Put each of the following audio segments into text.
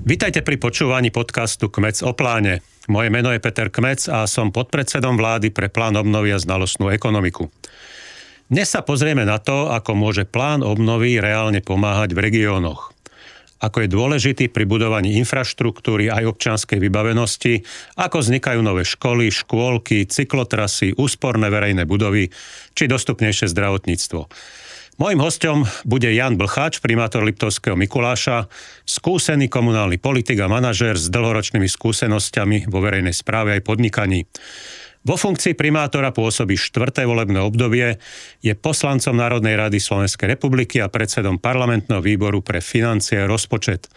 Vítajte pri počúvaní podcastu Kmec o pláne. Moje meno je Peter Kmec a som podpredsedom vlády pre plán obnovy a znalostnú ekonomiku. Dnes sa pozrieme na to, ako môže plán obnovy reálne pomáhať v regiónoch. Ako je dôležitý pri budovaní infraštruktúry aj občianskej vybavenosti, ako vznikajú nové školy, škôlky, cyklotrasy, úsporné verejné budovy či dostupnejšie zdravotníctvo. Mojím hosťom bude Jan Blcháč, primátor Liptovského Mikuláša, skúsený komunálny politik a manažér s dlhoročnými skúsenosťami vo verejnej správe aj podnikaní. Vo funkcii primátora pôsobí 4. volebné obdobie, je poslancom Národnej rady Slovenskej republiky a predsedom parlamentného výboru pre financie a rozpočet.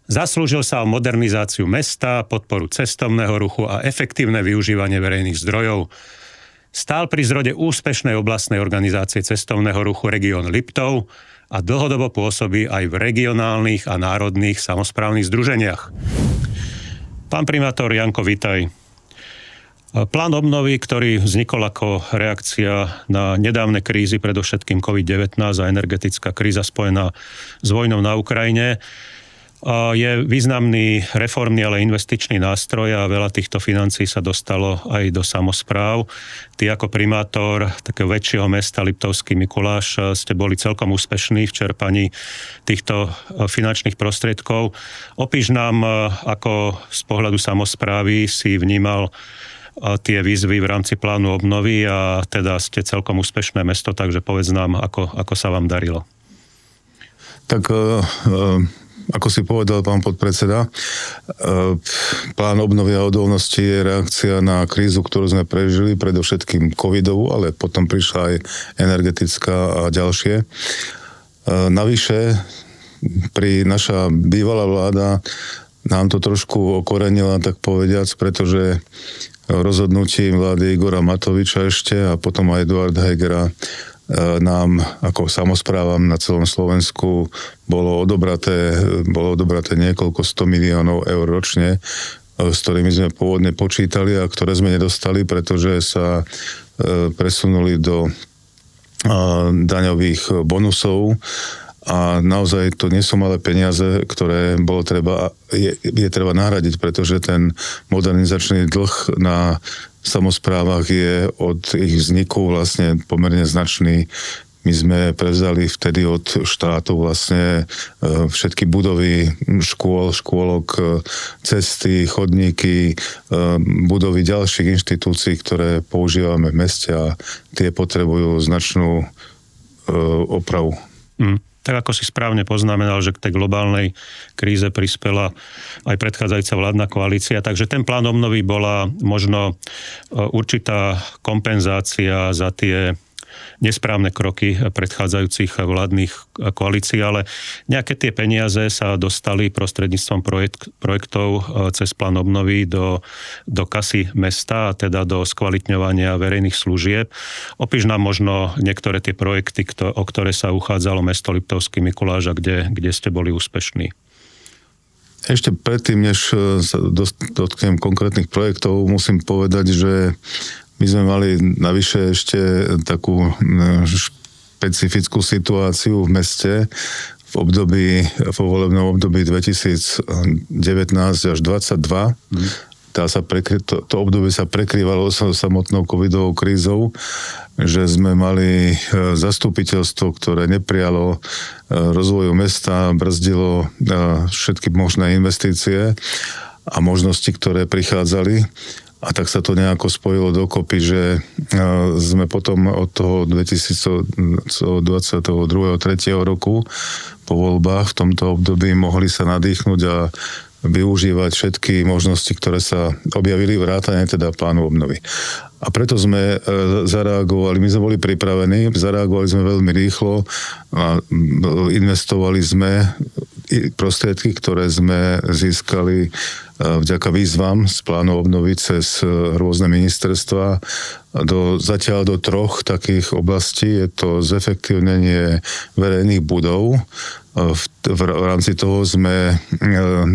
Zaslúžil sa o modernizáciu mesta, podporu cestovného ruchu a efektívne využívanie verejných zdrojov. Stál pri zrode úspešnej oblastnej organizácie cestovného ruchu Región Liptov a dlhodobo pôsobí aj v regionálnych a národných samosprávnych združeniach. Pán primátor Janko, vítaj. Plán obnovy, ktorý vznikol ako reakcia na nedávne krízy, predovšetkým COVID-19 a energetická kríza spojená s vojnou na Ukrajine, je významný reformný, ale investičný nástroj a veľa týchto financií sa dostalo aj do samospráv. Ty ako primátor takého väčšieho mesta Liptovský Mikuláš ste boli celkom úspešní v čerpaní týchto finančných prostriedkov. Opíš nám, ako z pohľadu samosprávy si vnímal tie výzvy v rámci plánu obnovy a teda ste celkom úspešné mesto, takže povedz nám, ako sa vám darilo. Tak ako si povedal pán podpredseda, plán obnovy a odolnosti je reakcia na krízu, ktorú sme prežili, predovšetkým covidovú, ale potom prišla aj energetická a ďalšie. Navyše, naša bývalá vláda nám to trošku okorenila, tak povediac, pretože rozhodnutím vlády Igora Matoviča ešte a potom aj Eduarda Hegera nám ako samosprávam na celom Slovensku bolo odobraté niekoľko 100 miliónov eur ročne, s ktorými sme pôvodne počítali a ktoré sme nedostali, pretože sa presunuli do daňových bonusov. A naozaj to nie sú malé peniaze, ktoré je treba nahradiť, pretože ten modernizačný dlh na samosprávach je od ich vzniku vlastne pomerne značný. My sme prevzali vtedy od štátu vlastne všetky budovy škôlok, cesty, chodníky, budovy ďalších inštitúcií, ktoré používame v meste a tie potrebujú značnú opravu. Tak ako si správne poznamenal, že k tej globálnej kríze prispela aj predchádzajúca vládna koalícia, takže ten plán obnovy bola možno určitá kompenzácia za tie nesprávne kroky predchádzajúcich vládnych koalícií, ale nejaké tie peniaze sa dostali prostredníctvom projektov cez plán obnovy do kasy mesta, a teda do skvalitňovania verejných služieb. Opíš nám možno niektoré tie projekty, o ktoré sa uchádzalo mesto Liptovský Mikuláš a kde ste boli úspešní. Ešte predtým, než sa dotknem konkrétnych projektov, musím povedať, že my sme mali navyše ešte takú špecifickú situáciu v meste vo volebnom období 2019 až 2022. To obdobie sa prekrývalo s samotnou covidovou krízou, že sme mali zastupiteľstvo, ktoré neprijalo rozvoju mesta, brzdilo všetky možné investície a možnosti, ktoré prichádzali. A tak sa to nejako spojilo dokopy, že sme potom od toho 2022. 3. roku po voľbách v tomto období mohli sa nadýchnuť a využívať všetky možnosti, ktoré sa objavili vrátane teda plánu obnovy. A preto sme zareagovali, my sme boli pripravení, zareagovali sme veľmi rýchlo a investovali sme prostriedky, ktoré sme získali vďaka výzvam z plánu obnovy cez rôzne ministerstva zatiaľ do 3 takých oblastí. Je to zefektívnenie verejných budov. V rámci toho sme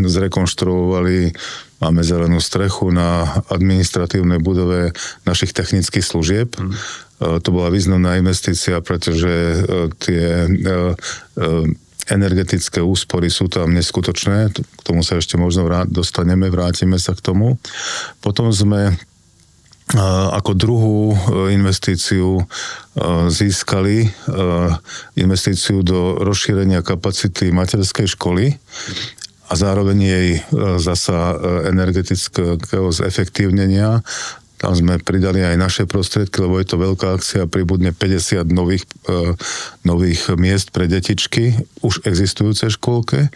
zrekonštruovali, máme zelenú strechu na administratívnej budove našich technických služieb. To bola významná investícia, pretože tie energetické úspory sú tam neskutočné, k tomu sa ešte možno dostaneme, vrátime sa k tomu. Potom sme ako druhú investíciu získali investíciu do rozšírenia kapacity materskej školy a zároveň jej zasa energetického zefektívnenia. Tam sme pridali aj naše prostriedky, lebo je to veľká akcia, pribudne 50 nových miest pre detičky, už existujúcej škôlke.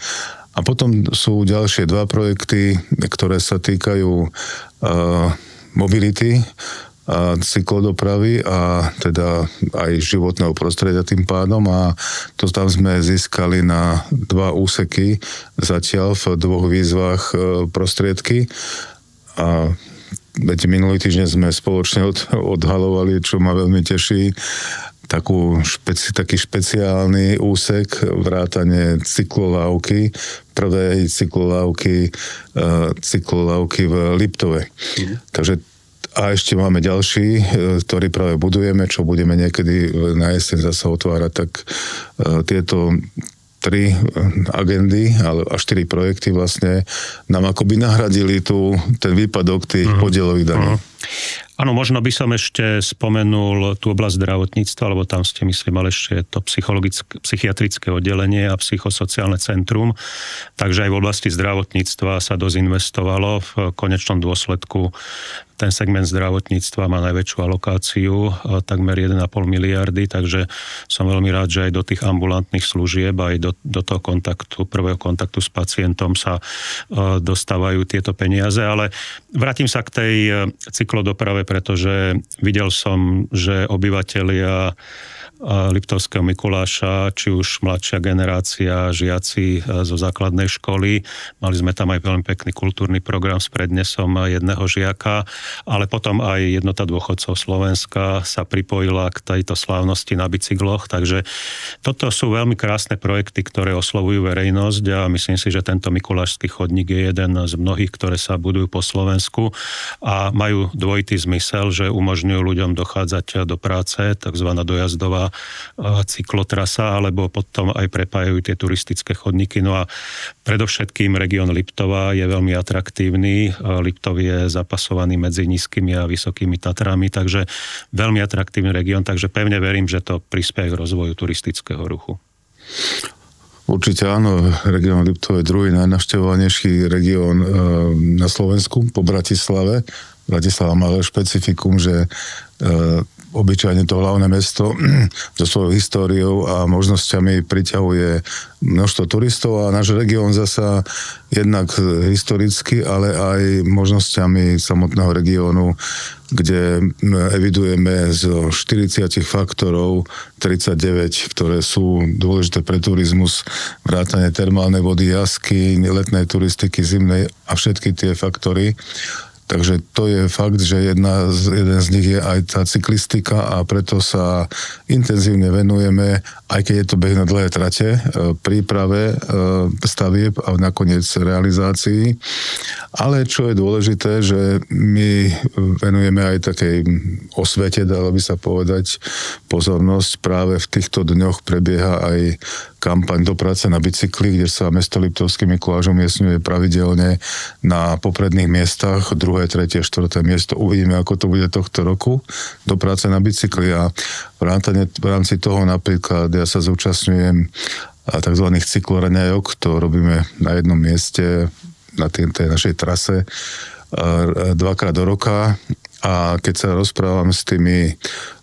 A potom sú ďalšie dva projekty, ktoré sa týkajú mobility, a cyklodopravy a teda aj životného prostredia tým pádom a to tam sme získali na 2 úseky zatiaľ v 2 výzvach prostriedky a veď minulý týždeň sme spoločne odhalovali, čo ma veľmi teší, taký špeciálny úsek, vrátane cyklolávky, prvej cyklolávky v Liptove. Takže a ešte máme ďalší, ktorý práve budujeme, čo budeme niekedy na jeseň zase otvárať, tak tieto 3 agendy a 4 projekty vlastne nám akoby nahradili ten výpadok tých podielových daní. Áno, možno by som ešte spomenul tú oblasť zdravotníctva, lebo tam ste, myslím, mali ešte to psychiatrické oddelenie a psychosociálne centrum. Takže aj v oblasti zdravotníctva sa dosť investovalo. V konečnom dôsledku ten segment zdravotníctva má najväčšiu alokáciu, takmer 1,5 miliardy, takže som veľmi rád, že aj do tých ambulantných služieb, aj do toho prvého kontaktu s pacientom sa dostávajú tieto peniaze. Ale vrátim sa k tej cyklodoprave, pretože videl som, že obyvatelia Liptovského Mikuláša, či už mladšia generácia, žiaci zo základnej školy. Mali sme tam aj veľmi pekný kultúrny program s prednesom jedného žiaka, ale potom aj Jednota dôchodcov Slovenska sa pripojila k tejto slávnosti na bicykloch, takže toto sú veľmi krásne projekty, ktoré oslovujú verejnosť a myslím si, že tento Mikulášsky chodník je jeden z mnohých, ktoré sa budujú po Slovensku a majú dvojitý zmysel, že umožňujú ľuďom dochádzať do práce, takzvaná dojazdová cyklotrasa, alebo potom aj prepájajú tie turistické chodníky. No a predovšetkým región Liptova je veľmi atraktívny. Liptov je zapasovaný medzi nízkymi a vysokými Tatrami, takže veľmi atraktívny región, takže pevne verím, že to prispieje k rozvoju turistického ruchu. Určite áno, región Liptov je druhý najnavštevovanejší región na Slovensku po Bratislave. Bratislava má špecifikum, že obyčajne to hlavné mesto so svojou históriou a možnosťami priťahuje množstvo turistov a náš región zasa jednak historicky, ale aj možnosťami samotného regiónu, kde evidujeme zo 40 faktorov 39, ktoré sú dôležité pre turizmus, vrátane termálnej vody, jaskyň, letnej turistiky, zimnej a všetky tie faktory. Takže to je fakt, že jeden z nich je aj tá cyklistika a preto sa intenzívne venujeme, aj keď je to beh na dlhé trate, príprave stavieb a nakoniec realizácii. Ale čo je dôležité, že my venujeme aj takej osvete, dalo by sa povedať, pozornosť. Práve v týchto dňoch prebieha aj kampaň Do práce na bicykli, kde sa mesto Liptovský Mikuláš umiestňuje pravidelne na popredných miestach, 2., 3., 4. miesto. Uvidíme, ako to bude tohto roku. Do práce na bicykli a v rámci toho napríklad ja sa zúčastňujem tzv. Cykloraňajok, to robíme na jednom mieste na tej našej trase 2-krát do roka. A keď sa rozprávam s tými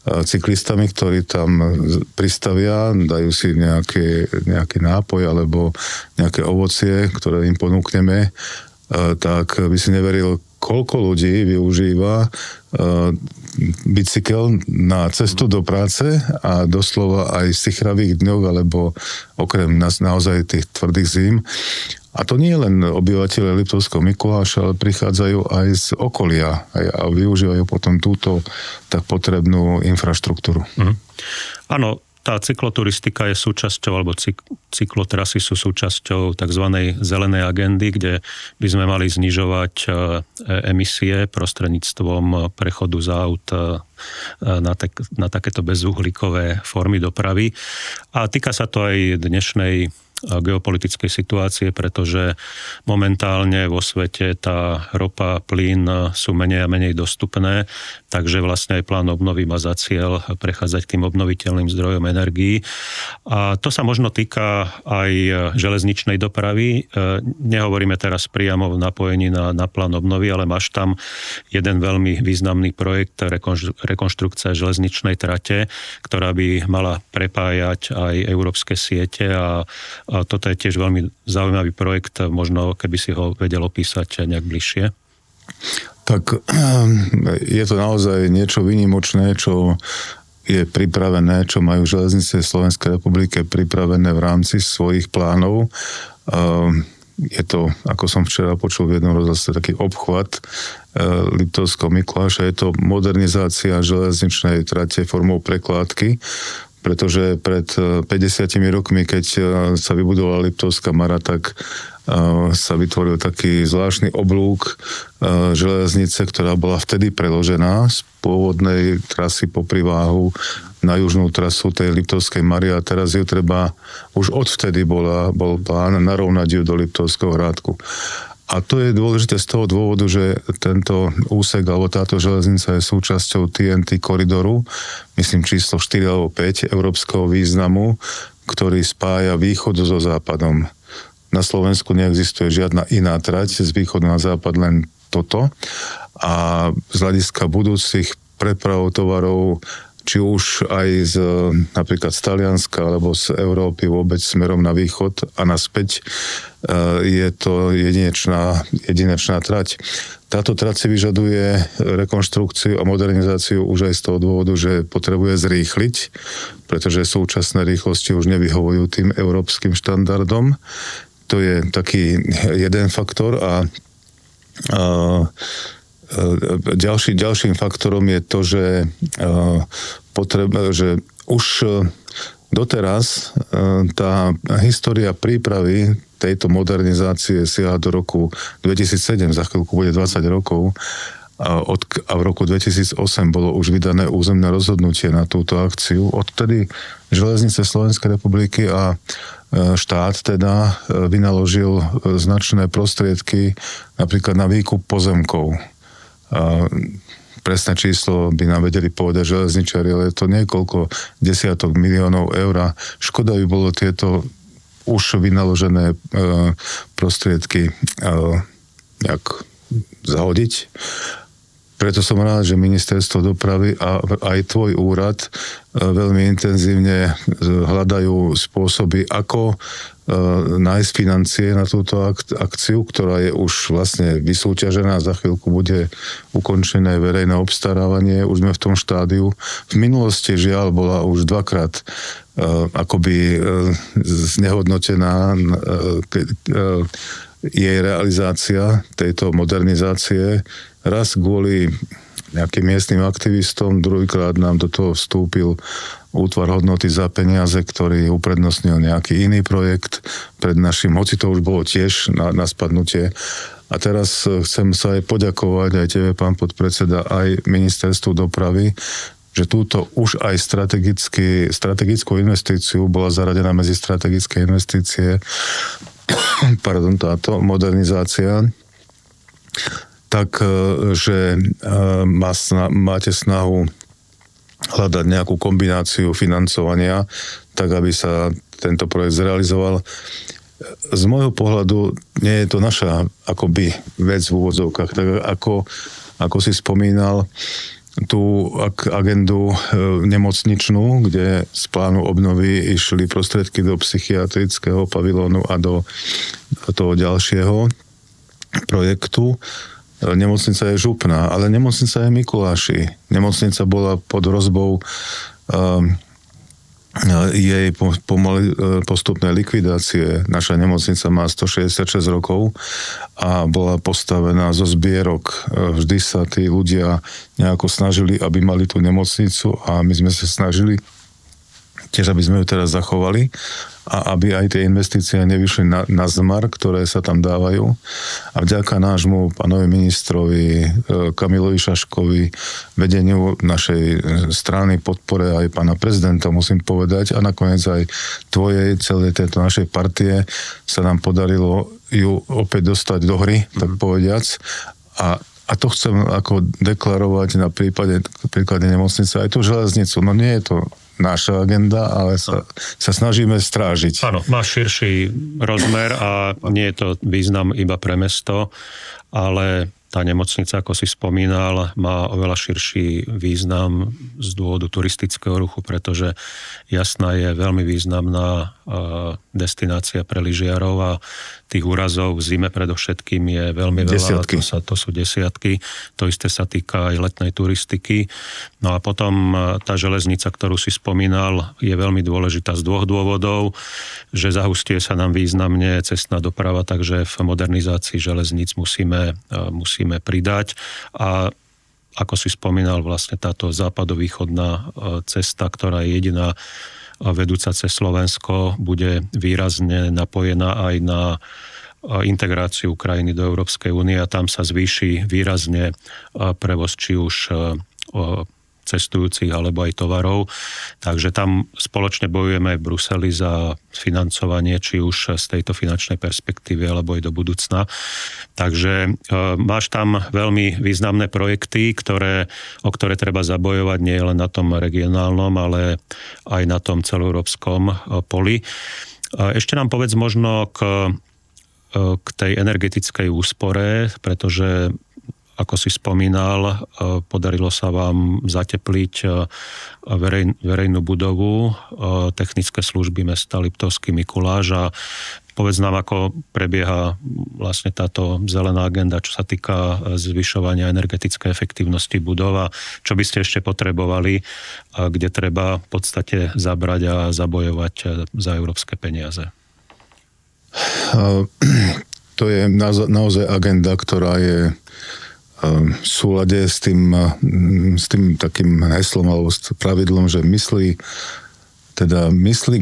cyklistami, ktorí tam pristavia, dajú si nejaký nápoj alebo nejaké ovocie, ktoré im ponúkneme, tak by si neveril, koľko ľudí využíva bicykel na cestu do práce a doslova aj v sichravých dňoch, alebo okrem nás naozaj tých tvrdých zím. A to nie je len obyvateľe Liptovského Mikuláša, ale prichádzajú aj z okolia a využívajú potom túto tak potrebnú infraštruktúru. Áno, tá cykloturistika je súčasťou, alebo cyklotrasy sú súčasťou tzv. Zelenej agendy, kde by sme mali znižovať emisie prostredníctvom prechodu z aut na takéto bezuhlíkové formy dopravy. A týka sa to aj dnešnej geopolitickej situácie, pretože momentálne vo svete tá ropa, plyn sú menej a menej dostupné, takže vlastne aj plán obnovy má za cieľ prechádzať k tým obnoviteľným zdrojom energií. A to sa možno týka aj železničnej dopravy. Nehovoríme teraz priamo v napojení na plán obnovy, ale máš tam jeden veľmi významný projekt rekonštrukcia železničnej trate, ktorá by mala prepájať aj európske siete a toto je tiež veľmi zaujímavý projekt, možno keby si ho vedel opísať nejak bližšie. Tak je to naozaj niečo výnimočné, čo je pripravené, čo majú železnice Slovenskej republiky pripravené v rámci svojich plánov. Je to, ako som včera počul v jednom rozhlase, taký obchvat Liptovského Mikuláša. Je to modernizácia železničnej trate formou prekládky, pretože pred 50 rokmi, keď sa vybudovala Liptovská Mara, tak sa vytvoril taký zvláštny oblúk železnice, ktorá bola vtedy preložená z pôvodnej trasy po Priváhu na južnú trasu tej Liptovskej Mary a teraz ju treba, už odvtedy bol plán narovnať ju do Liptovského Hrádku. A to je dôležité z toho dôvodu, že tento úsek alebo táto železnica je súčasťou TNT koridoru, myslím číslo 4 alebo 5 európskeho významu, ktorý spája východ so západom. Na Slovensku neexistuje žiadna iná trať z východu na západ, len toto. A z hľadiska budúcich preprav tovarov, či už aj napríklad z Talianska alebo z Európy vôbec smerom na východ a naspäť, je to jedinečná trať. Táto trať si vyžaduje rekonštrukciu a modernizáciu už aj z toho dôvodu, že potrebuje zrýchliť, pretože súčasné rýchlosti už nevyhovujú tým európskym štandardom. To je taký jeden faktor a ďalším faktorom je to, že už doteraz tá história prípravy tejto modernizácie siaha do roku 2007, za chvíľku bude 20 rokov, a v roku 2008 bolo už vydané územné rozhodnutie na túto akciu. Odtedy Železnice Slovenskej republiky a štát teda vynaložil značné prostriedky napríklad na výkup pozemkov. Presné číslo by nám vedeli povedať železničári, ale je to niekoľko desiatok miliónov eur. Škoda by bolo tieto už vynaložené prostriedky nejak zahodiť. Preto som rád, že ministerstvo dopravy a aj tvoj úrad veľmi intenzívne hľadajú spôsoby, ako nájsť financie na túto akciu, ktorá je už vlastne vysúťažená. Za chvíľku bude ukončené verejné obstarávanie. Už sme v tom štádiu. V minulosti žiaľ bola už dvakrát akoby znehodnotená jej realizácia tejto modernizácie. Raz kvôli nejakým miestnym aktivistom, druhýkrát nám do toho vstúpil útvar hodnoty za peniaze, ktorý uprednostnil nejaký iný projekt pred našim, hoci to už bolo tiež na spadnutie. A teraz chcem sa aj poďakovať aj tebe, pán podpredseda, aj ministerstvu dopravy, že túto už aj strategickú investíciu bola zaradená medzi strategické investície, táto modernizácia, tak, že máte snahu hľadať nejakú kombináciu financovania, tak aby sa tento projekt zrealizoval. Z môjho pohľadu nie je to naša akoby vec v úvodzovkách. Tak ako si spomínal, tú agendu nemocničnú, kde z plánu obnovy išli prostriedky do psychiatrického pavilónu a do toho ďalšieho projektu. Nemocnica je Župná, ale nemocnica je Mikuláši. Nemocnica bola pod hrozbou jej pomaly postupnej likvidácie. Naša nemocnica má 166 rokov a bola postavená zo zbierok. Vždy sa tí ľudia nejako snažili, aby mali tú nemocnicu a my sme sa snažili tiež aby sme ju teraz zachovali a aby aj tie investície nevyšli na zmar, ktoré sa tam dávajú. A vďaka nášmu pánovi ministrovi Kamilovi Šaškovi, vedeniu našej strany, podpore aj pána prezidenta, musím povedať, a nakoniec aj tvojej, celej tejto našej partie sa nám podarilo ju opäť dostať do hry, tak povediac. A to chcem ako deklarovať na príklade nemocnice, aj tú železnicu. No nie je to naša agenda, ale sa snažíme strážiť. Áno, má širší rozmer a nie je to význam iba pre mesto, ale tá nemocnica, ako si spomínal, má oveľa širší význam z dôvodu turistického ruchu, pretože Jasná je veľmi významná destinácia pre lyžiarov a tých úrazov v zime predovšetkým je veľmi veľa. To sú desiatky. To isté sa týka aj letnej turistiky. No a potom tá železnica, ktorú si spomínal, je veľmi dôležitá z dvoch dôvodov, že zahustie sa nám významne cestná doprava, takže v modernizácii železníc musíme pridať. A ako si spomínal, vlastne táto západovýchodná cesta, ktorá je jediná vedúca cez Slovensko, bude výrazne napojená aj na integráciu krajiny do Európskej únie a tam sa zvýši výrazne prevoz či už cestujúcich alebo aj tovarov. Takže tam spoločne bojujeme aj v Bruseli za financovanie, či už z tejto finančnej perspektívy alebo aj do budúcna. Takže máš tam veľmi významné projekty, o ktoré treba zabojovať nie len na tom regionálnom, ale aj na tom celoeurópskom poli. Ešte nám povedz možno k tej energetickej úspore, pretože ako si spomínal, podarilo sa vám zatepliť verejnú budovu technické služby mesta Liptovský Mikuláš a povedz nám, ako prebieha vlastne táto zelená agenda, čo sa týka zvyšovania energetickej efektívnosti budov a čo by ste ešte potrebovali, kde treba v podstate zabrať a zabojovať za európske peniaze. To je naozaj agenda, ktorá je v súlade s tým takým heslom alebo s pravidlom, že myslí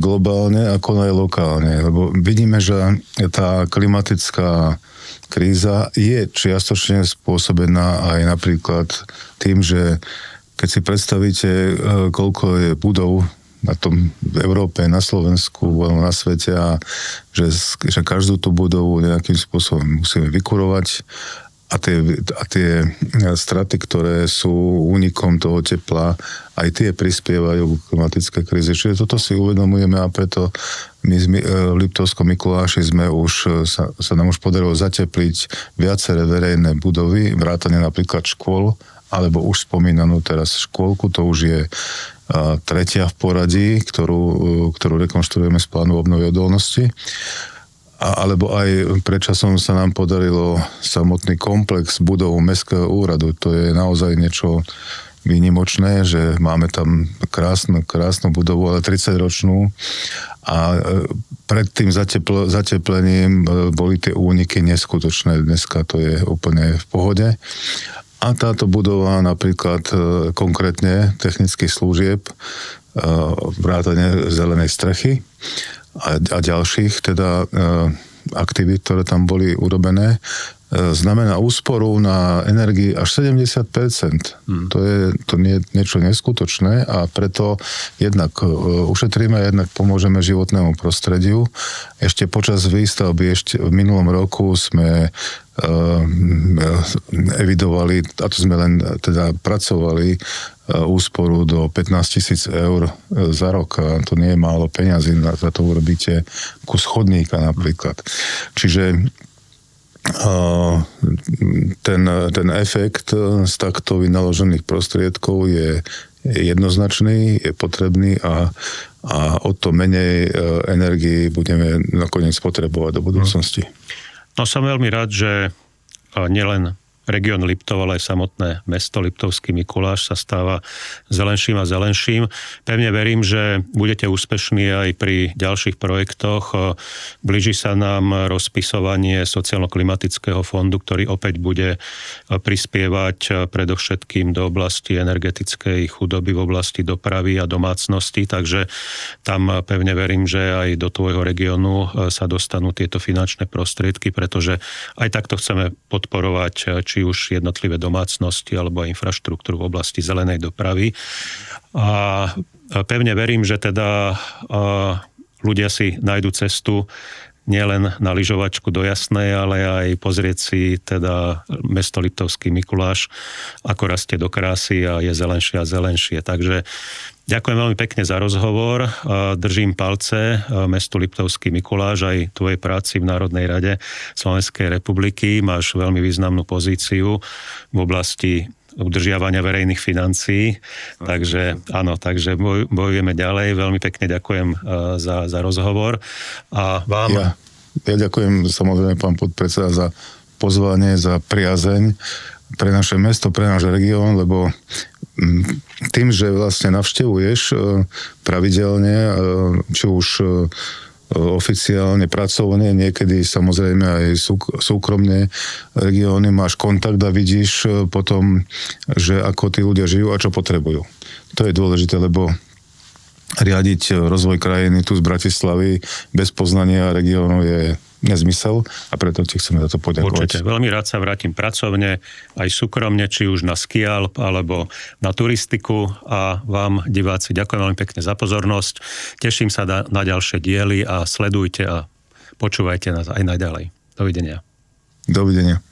globálne ako aj lokálne. Lebo vidíme, že tá klimatická kríza je čiastočne spôsobená aj napríklad tým, že keď si predstavíte, koľko je budov v Európe, na Slovensku, na svete a že každú tú budovu nejakým spôsobom musíme vykurovať a tie straty, ktoré sú únikom toho tepla, aj tie prispievajú k klimatickej kríze. Čiže toto si uvedomujeme a preto my v Liptovskom Mikuláši sa nám už podarilo zatepliť viaceré verejné budovy, vrátane napríklad škôl, alebo už spomínanú teraz škôlku, to už je tretia v poradí, ktorú rekonštruujeme z plánu obnovy odolnosti. Alebo aj predčasom sa nám podarilo samotný komplex budov Mestského úradu. To je naozaj niečo výnimočné, že máme tam krásnu budovu, ale 30-ročnú a pred tým zateplením boli tie úniky neskutočné. Dneska to je úplne v pohode. A táto budova napríklad konkrétne technických služieb, vrátane zelenej strechy, a ďalších teda aktivít, ktoré tam boli urobené, znamená úsporu na energii až 70%. To je niečo neskutočné a preto jednak ušetríme, jednak pomôžeme životnému prostrediu. Ešte počas výstavby, v minulom roku sme evidovali, a to sme len teda pracovali, úsporu do 15 000 eur za rok. A to nie je málo peňazí, za to urobíte kus chodníka napríklad. Čiže ten efekt z takto vynaložených prostriedkov je jednoznačný, je potrebný a o to menej energii budeme nakoniec potrebovať do budúcnosti. No som veľmi rád, že nielen región Liptov, ale aj samotné mesto Liptovský Mikuláš sa stáva zelenším a zelenším. Pevne verím, že budete úspešní aj pri ďalších projektoch. Blíži sa nám rozpisovanie sociálno-klimatického fondu, ktorý opäť bude prispievať predovšetkým do oblasti energetickej chudoby, v oblasti dopravy a domácnosti, takže tam pevne verím, že aj do tvojho regiónu sa dostanú tieto finančné prostriedky, pretože aj takto chceme podporovať či už jednotlivé domácnosti alebo infraštruktúru v oblasti zelenej dopravy. A pevne verím, že teda ľudia si nájdu cestu nielen na lyžovačku do Jasnej, ale aj pozrieť si teda mesto Liptovský Mikuláš, ako rastie do krásy a je zelenšie a zelenšie. Takže ďakujem veľmi pekne za rozhovor. Držím palce mestu Liptovský Mikuláš aj tvojej práci v Národnej rade Slovenskej republiky. Máš veľmi významnú pozíciu v oblasti udržiavania verejných financií. Takže áno, takže bojujeme ďalej. Veľmi pekne ďakujem za rozhovor. A vám... Ja ďakujem samozrejme pán podpredseda za pozvanie, za priazeň pre naše mesto, pre náš región, lebo tým, že vlastne navštevuješ pravidelne, či už oficiálne, pracovne, niekedy samozrejme aj súkromne regióny, máš kontakt a vidíš potom, že ako tí ľudia žijú a čo potrebujú. To je dôležité, lebo riadiť rozvoj krajiny tu z Bratislavy bez poznania regiónu je nezmysel a preto ti chceme za to poďakovať. Určite. Veľmi rád sa vrátim pracovne, aj súkromne, či už na ski Alp alebo na turistiku a vám, diváci, ďakujem veľmi pekne za pozornosť. Teším sa na ďalšie diely a sledujte a počúvajte nás aj naďalej. Dovidenia. Dovidenia.